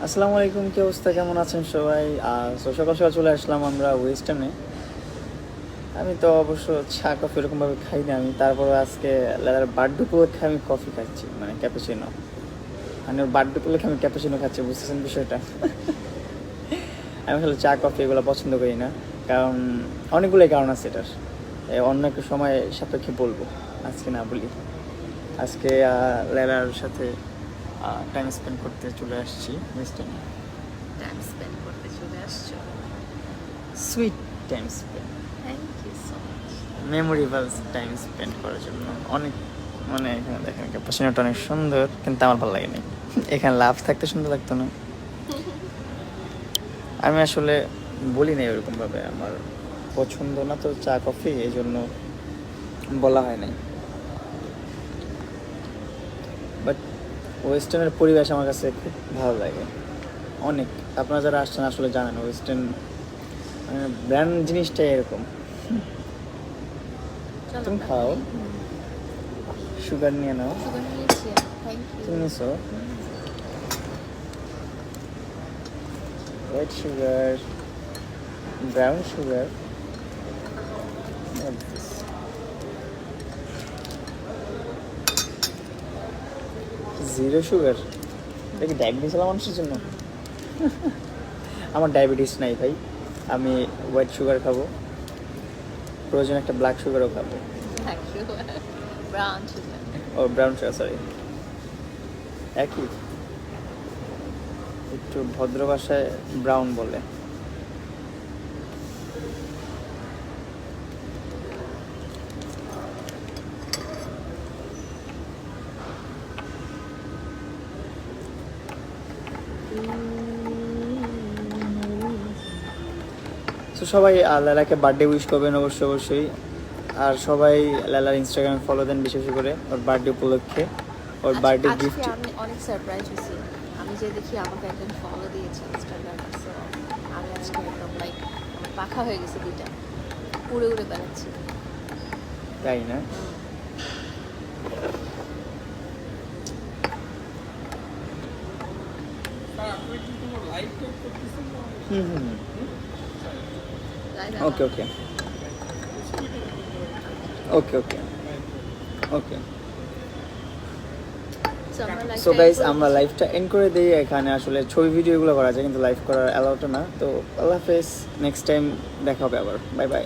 আসসালামু আলাইকুম, কি অবস্থা, কেমন আছেন সবাই? সকাল সকাল চলে আসলাম আমরা ওয়েস্টার্নে। আমি তো অবশ্য চা কফি এরকমভাবে খাই না আমি, তারপরে আজকে লেদার বার্থডে উপলক্ষে আমি কফি খাচ্ছি, মানে ক্যাপুচিনো। মানে ওর বার্থডে উপলক্ষে আমি ক্যাপুচিনো খাচ্ছি, বুঝতেছেন বিষয়টা? আমি আসলে চা কফি এগুলো পছন্দ করি না, কারণ অনেকগুলোই কারণ আছে এটার। অন্য একটা সময় সাপেক্ষে বলবো, আজকে না বলি। আজকে লেলার সাথে টাইম স্পেন্ড করতে চলে আসছি ওয়েস্টার্নে। টাইম স্পেন্ড করতে চলে আসছো। Sweet time spend, thank you so much. Memorable time spend করার জন্য। অনেক, মানে এখানে দেখেন ক্যাপাসিনোটা অনেক সুন্দর, কিন্তু আমার ভালো লাগেনি। এখানে লাভ থাকতে সুন্দর লাগতো না? আমি আসলে বলি না এরকমভাবে, আমার পছন্দ না তো চা কফি, এই জন্য বলা হয় নাই। বাট ওয়েস্টার্নের পরিবেশ আমার কাছে খুব ভালো লাগে অনেক। আপনারা যারা আসছেন আসলে জানেন ওয়েস্টার্ন ব্র্যান্ড জিনিসটাই এরকম। তুমি খাও, সুগার নিয়ে নাও। সুগার নিয়েছি, থ্যাংক তুমি ইউ। নিছো white sugar, brown sugar, zero sugar. এটা কি ডায়াবেটিস হলো মানুষের জন্য? আমার ডায়াবেটিস নাই ভাই, আমি হোয়াইট সুগার খাবো, প্রয়োজন একটা ব্ল্যাক সুগারও খাবো। Black sugar, brown sugar. ও ব্রাউন সুগার, সরি, একই, একটু ভদ্র ভাষায় ব্রাউন বলে। তো সবাই লালাকে বার্থডে উইশ করবেন অবশ্যই অবশ্যই। আর সবাই লালার ইনস্টাগ্রামে ফলো দেন, বিশেষ করে ওর বার্থডে উপলক্ষে, ওর বার্থডে আজকে গিফট। আমি অনেক সারপ্রাইজ হয়েছি। আমি যে দেখি আমাকে একজন ফলো দিয়েছে ইনস্টাগ্রামে, সো আমি আজকে একদম লাইক পাখা হয়ে গেছে দুইটা, উড়ে উড়ে বেড়াচ্ছি। তাই না? হুম হুম, ওকে ওকে ওকে ওকে ওকে। সো গাইস, আমরা লাইভটা এন্ড করে দিই এখানে। আসলে ছবি ভিডিওগুলো করা যায়, কিন্তু লাইভ করার অ্যালাউটা না। তো আল্লাহ হাফেজ, নেক্সট টাইম দেখা হবে আবার, বাই বাই।